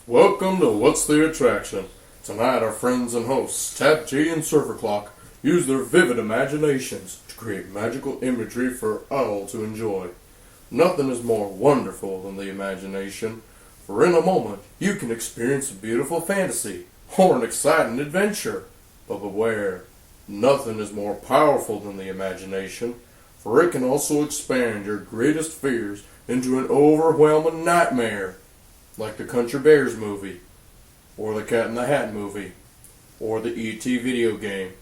Welcome to What's the Attraction? Tonight our friends and hosts, Tap G and Surfer Clock, use their vivid imaginations to create magical imagery for all to enjoy. Nothing is more wonderful than the imagination, for in a moment you can experience a beautiful fantasy or an exciting adventure. But beware, nothing is more powerful than the imagination, for it can also expand your greatest fears into an overwhelming nightmare. Like the Country Bears movie, or the Cat in the Hat movie, or the E.T. video game,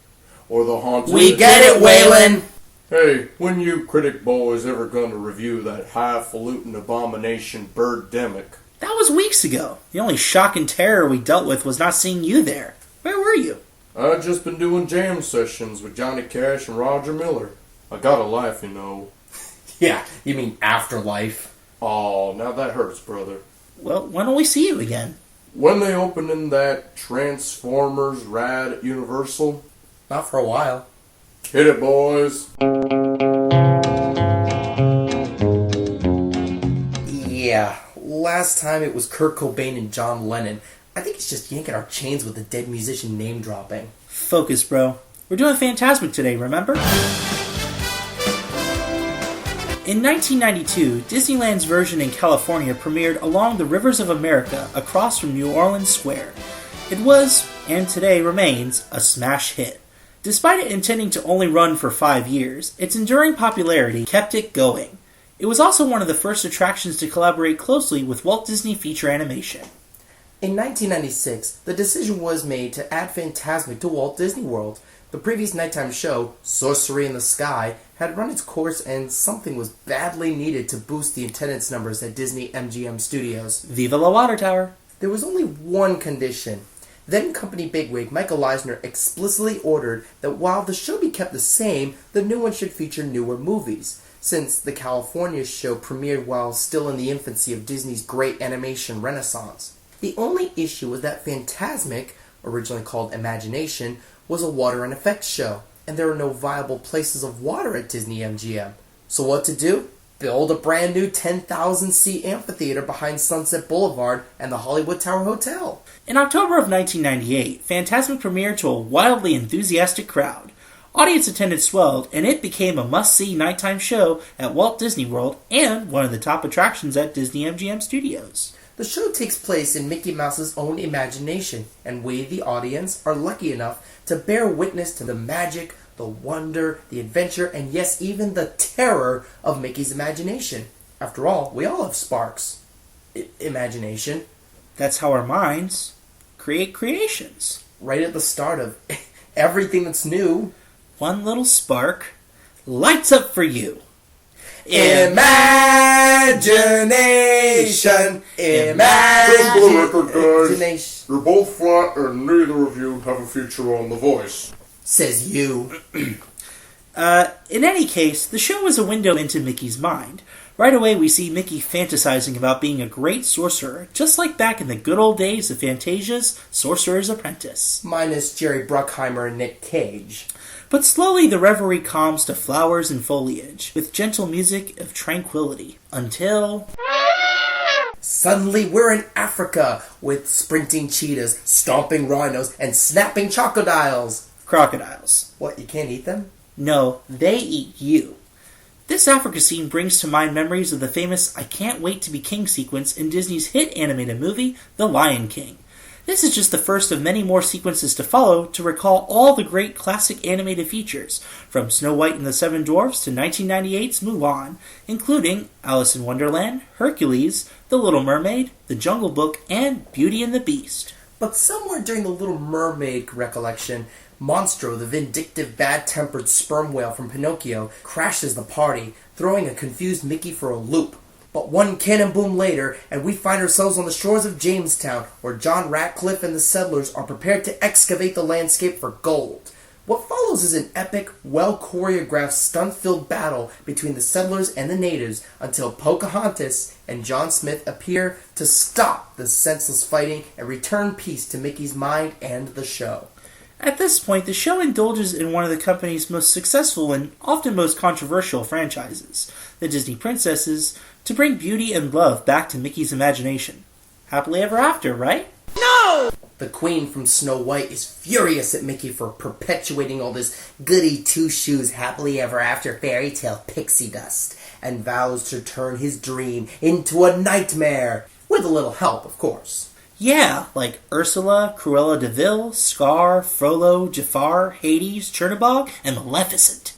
or the Haunted... We get it, Waylon! Hey, when you critic boys ever gonna review that highfalutin abomination Birdemic? That was weeks ago. The only shock and terror we dealt with was not seeing you there. Where were you? I've just been doing jam sessions with Johnny Cash and Roger Miller. I got a life, you know. Yeah, you mean afterlife. Aw, now that hurts, brother. Well, when will we see you again? When they open in that Transformers ride at Universal. Not for a while. Hit it, boys. Yeah, last time it was Kurt Cobain and John Lennon. I think it's just yanking our chains with the dead musician name dropping. Focus, bro. We're doing Fantasmic today, remember? In 1992, Disneyland's version in California premiered along the rivers of America across from New Orleans Square. It was, and today remains, a smash hit. Despite it intending to only run for 5 years, its enduring popularity kept it going. It was also one of the first attractions to collaborate closely with Walt Disney Feature Animation. In 1996, the decision was made to add Fantasmic to Walt Disney World. The previous nighttime show, Sorcery in the Sky, had run its course and something was badly needed to boost the attendance numbers at Disney MGM Studios. Viva la Water Tower! There was only one condition. Then company bigwig Michael Eisner explicitly ordered that while the show be kept the same, the new one should feature newer movies. Since the California show premiered while still in the infancy of Disney's great animation renaissance. The only issue was that Fantasmic, originally called Imagination, was a water and effects show, and there are no viable places of water at Disney MGM. So what to do? Build a brand new 10,000-seat amphitheater behind Sunset Boulevard and the Hollywood Tower Hotel. In October of 1998, Fantasmic premiered to a wildly enthusiastic crowd. Audience attendance swelled, and it became a must-see nighttime show at Walt Disney World and one of the top attractions at Disney MGM Studios. The show takes place in Mickey Mouse's own imagination, and we, the audience, are lucky enough to bear witness to the magic, the wonder, the adventure, and yes, even the terror of Mickey's imagination. After all, we all have sparks. Imagination. That's how our minds create creations. Right at the start of everything that's new. One little spark lights up for you. Imagination. Just for the record, guys, you're both flat and neither of you have a future on The Voice. Says you. In any case, the show is a window into Mickey's mind. Right away we see Mickey fantasizing about being a great sorcerer, just like back in the good old days of Fantasia's Sorcerer's Apprentice. Minus Jerry Bruckheimer and Nick Cage. But slowly the reverie calms to flowers and foliage, with gentle music of tranquility, until... Suddenly we're in Africa, with sprinting cheetahs, stomping rhinos, and snapping crocodiles. Crocodiles. What, you can't eat them? No, they eat you. This Africa scene brings to mind memories of the famous I Can't Wait to Be King sequence in Disney's hit animated movie, The Lion King. This is just the first of many more sequences to follow to recall all the great classic animated features, from Snow White and the Seven Dwarfs to 1998's Mulan, including Alice in Wonderland, Hercules, The Little Mermaid, The Jungle Book, and Beauty and the Beast. But somewhere during the Little Mermaid recollection, Monstro, the vindictive, bad-tempered sperm whale from Pinocchio, crashes the party, throwing a confused Mickey for a loop. But one cannon boom later, and we find ourselves on the shores of Jamestown, where John Ratcliffe and the settlers are prepared to excavate the landscape for gold. What follows is an epic, well-choreographed, stunt-filled battle between the settlers and the natives until Pocahontas and John Smith appear to stop the senseless fighting and return peace to Mickey's mind and the show. At this point, the show indulges in one of the company's most successful and often most controversial franchises, the Disney Princesses, to bring beauty and love back to Mickey's imagination. Happily Ever After, right? The Queen from Snow White is furious at Mickey for perpetuating all this goody two-shoes happily ever after fairy tale pixie dust, and vows to turn his dream into a nightmare, with a little help, of course. Yeah, like Ursula, Cruella de Vil, Scar, Frollo, Jafar, Hades, Chernabog, and Maleficent.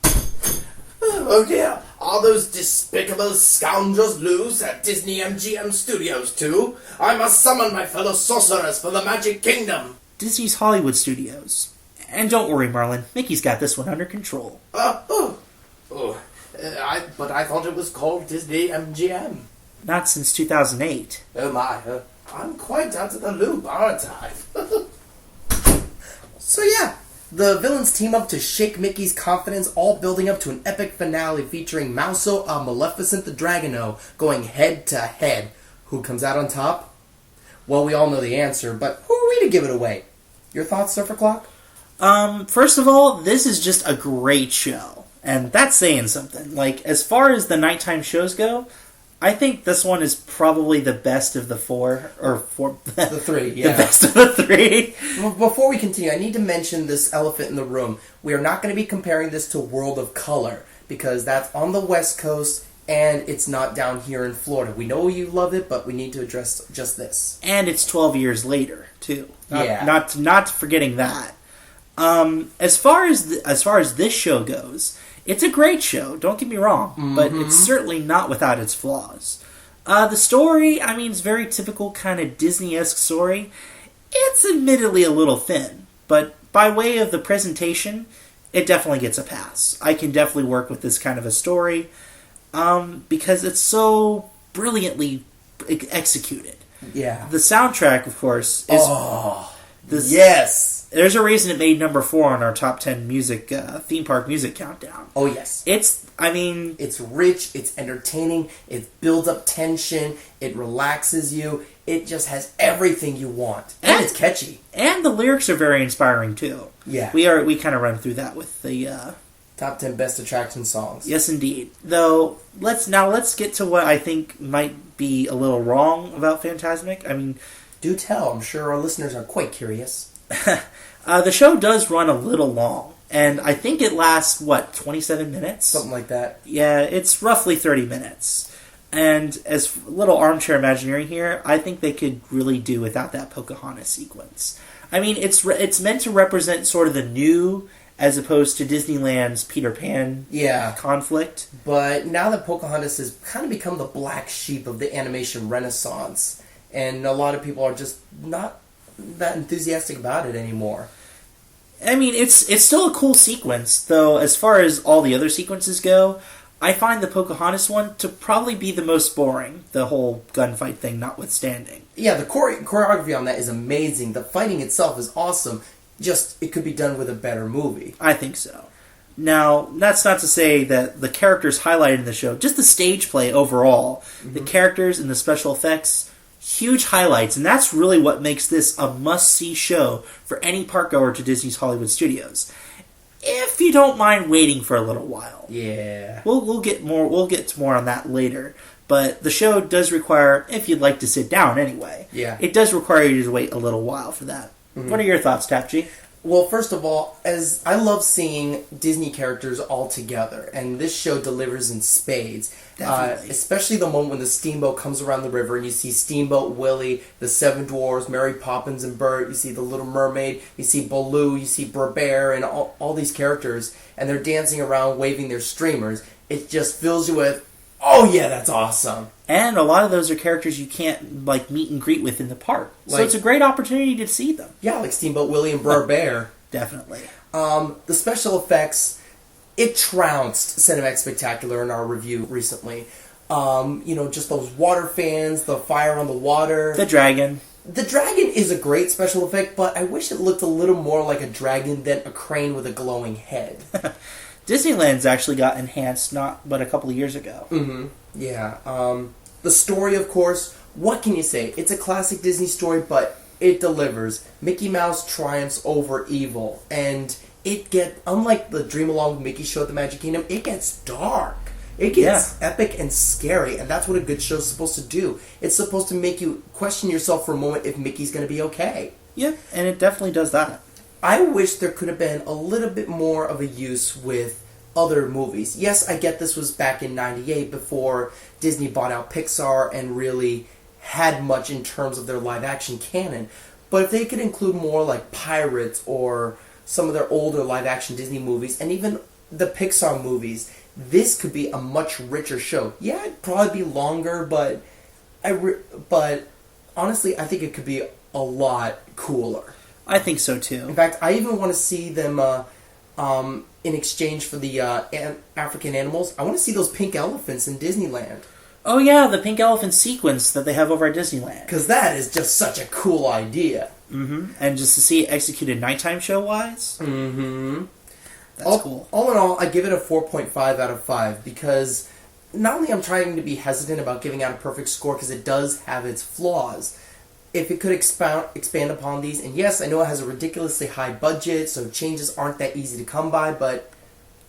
Oh dear, are those despicable scoundrels loose at Disney MGM Studios too? I must summon my fellow sorcerers for the Magic Kingdom. Disney's Hollywood Studios. And don't worry, Merlin, Mickey's got this one under control. But I thought it was called Disney MGM. Not since 2008. Oh my, I'm quite out of the loop, aren't I? So yeah, the villains team up to shake Mickey's confidence, all building up to an epic finale featuring Mouso and Maleficent the Dragono going head to head. Who comes out on top? Well, we all know the answer, but who are we to give it away? Your thoughts, Surfer Clock? First of all, this is just a great show. And that's saying something. Like, as far as the nighttime shows go, I think this one is probably the best of the The three, yeah. The best of the three. Well, before we continue, I need to mention this elephant in the room. We are not going to be comparing this to World of Color, because that's on the West Coast, and it's not down here in Florida. We know you love it, but we need to address just this. And it's 12 years later, too. Yeah. Not forgetting that. As far as this show goes, it's a great show, don't get me wrong, but it's certainly not without its flaws. The story, I mean, it's very typical kind of Disney-esque story. It's admittedly a little thin, but by way of the presentation, it definitely gets a pass. I can definitely work with this kind of a story, because it's so brilliantly executed. Yeah. The soundtrack, of course, is... Yes! There's a reason it made number 4 on our top 10 music theme park music countdown. Oh, yes. It's rich, it's entertaining, it builds up tension, it relaxes you, it just has everything you want. And it's catchy. And the lyrics are very inspiring, too. Yeah. We kind of run through that with the... Top 10 best attraction songs. Yes, indeed. Though, let's get to what I think might be a little wrong about Fantasmic. I mean... Do tell, I'm sure our listeners are quite curious. The show does run a little long, and I think it lasts, 27 minutes? Something like that. Yeah, it's roughly 30 minutes. And as a little armchair imagineering here, I think they could really do without that Pocahontas sequence. I mean, it's meant to represent sort of the new, as opposed to Disneyland's Peter Pan conflict. But now that Pocahontas has kind of become the black sheep of the animation renaissance, and a lot of people are just not that enthusiastic about it anymore. I mean, it's still a cool sequence, though as far as all the other sequences go, I find the Pocahontas one to probably be the most boring, the whole gunfight thing notwithstanding. Yeah, the choreography on that is amazing. The fighting itself is awesome. Just, it could be done with a better movie. I think so. Now, that's not to say that the characters highlighted in the show, just the stage play overall, the characters and the special effects, huge highlights, and that's really what makes this a must-see show for any park goer to Disney's Hollywood Studios. If you don't mind waiting for a little while. Yeah. We'll get to more on that later. But the show does require, if you'd like to sit down anyway, it does require you to wait a little while for that. What are your thoughts, Tapji? Well, first of all, as I love seeing Disney characters all together, and this show delivers in spades. Especially the moment when the steamboat comes around the river and you see Steamboat Willie, the Seven Dwarfs, Mary Poppins and Bert, you see the Little Mermaid, you see Baloo, you see Bear, and all these characters, and they're dancing around waving their streamers. It just fills you with, oh yeah, that's awesome. And a lot of those are characters you can't meet and greet with in the park. So it's a great opportunity to see them. Yeah, like Steamboat Willie and Bear. Definitely. The special effects, it trounced Cinemax Spectacular in our review recently. Just those water fans, the fire on the water. The dragon. The dragon is a great special effect, but I wish it looked a little more like a dragon than a crane with a glowing head. Disneyland's actually got enhanced not but a couple of years ago. Yeah. The story, of course, what can you say? It's a classic Disney story, but it delivers. Mickey Mouse triumphs over evil, and unlike the Dream Along with Mickey show at the Magic Kingdom, it gets dark. It gets epic and scary, and that's what a good show's supposed to do. It's supposed to make you question yourself for a moment if Mickey's going to be okay. Yeah, and it definitely does that. I wish there could have been a little bit more of a use with other movies. Yes, I get this was back in 98 before Disney bought out Pixar and really had much in terms of their live action canon. But if they could include more like Pirates or some of their older live action Disney movies and even the Pixar movies, this could be a much richer show. Yeah, it'd probably be longer, but honestly, I think it could be a lot cooler. I think so too. In fact, I even want to see them in exchange for the African animals. I want to see those pink elephants in Disneyland. Oh yeah, the pink elephant sequence that they have over at Disneyland. Because that is just such a cool idea. Mm-hmm. And just to see it executed nighttime show-wise. Mm-hmm. That's cool. All in all, I give it a 4.5 out of 5 because not only I'm trying to be hesitant about giving out a perfect score because it does have its flaws. If it could expand upon these, and yes, I know it has a ridiculously high budget, so changes aren't that easy to come by, but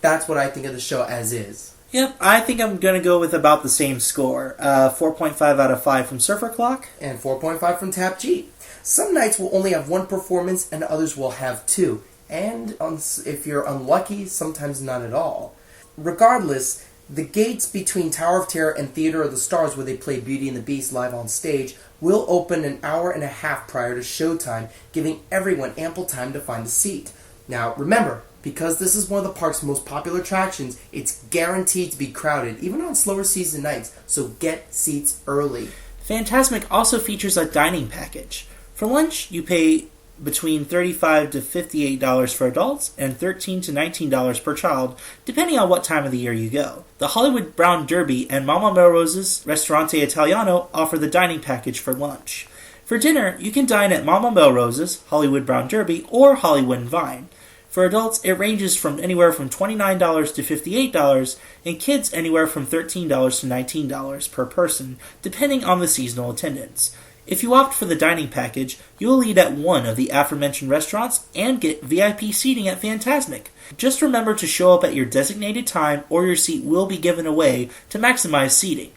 that's what I think of the show as is. Yep, I think I'm going to go with about the same score. 4.5 out of 5 from Surfer Clock. And 4.5 from Tap G. Some nights will only have one performance, and others will have two. And if you're unlucky, sometimes none at all. Regardless, the gates between Tower of Terror and Theater of the Stars, where they play Beauty and the Beast live on stage, will open an hour and a half prior to showtime, giving everyone ample time to find a seat. Now, remember, because this is one of the park's most popular attractions, it's guaranteed to be crowded, even on slower season nights, so get seats early. Fantasmic also features a dining package. For lunch, you pay between $35 to $58 for adults and $13 to $19 per child, depending on what time of the year you go. The Hollywood Brown Derby and Mama Melrose's Ristorante Italiano offer the dining package for lunch. For dinner, you can dine at Mama Melrose's, Hollywood Brown Derby, or Hollywood and Vine. For adults, it ranges from anywhere from $29 to $58, and kids anywhere from $13 to $19 per person, depending on the seasonal attendance. If you opt for the dining package, you will eat at one of the aforementioned restaurants and get VIP seating at Fantasmic. Just remember to show up at your designated time or your seat will be given away to maximize seating.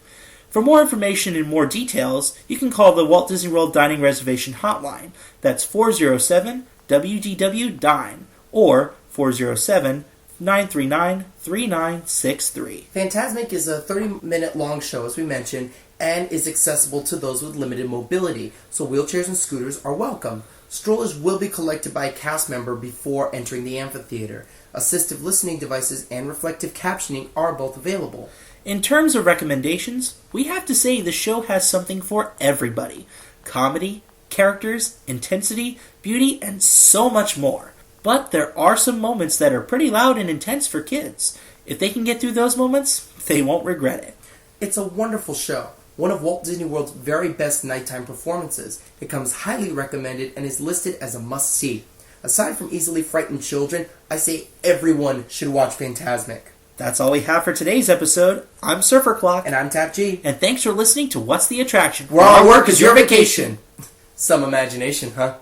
For more information and more details, you can call the Walt Disney World Dining Reservation Hotline. That's 407-WDW-DINE or 407-939-3963. Fantasmic is a 30-minute long show, as we mentioned, and is accessible to those with limited mobility, so wheelchairs and scooters are welcome. Strollers will be collected by a cast member before entering the amphitheater. Assistive listening devices and reflective captioning are both available. In terms of recommendations, we have to say the show has something for everybody. Comedy, characters, intensity, beauty, and so much more. But there are some moments that are pretty loud and intense for kids. If they can get through those moments, they won't regret it. It's a wonderful show. One of Walt Disney World's very best nighttime performances. It comes highly recommended and is listed as a must-see. Aside from easily frightened children, I say everyone should watch Fantasmic. That's all we have for today's episode. I'm Surfer Clock. And I'm Tap G. And thanks for listening to What's the Attraction? Where our work is your vacation. Some imagination, huh?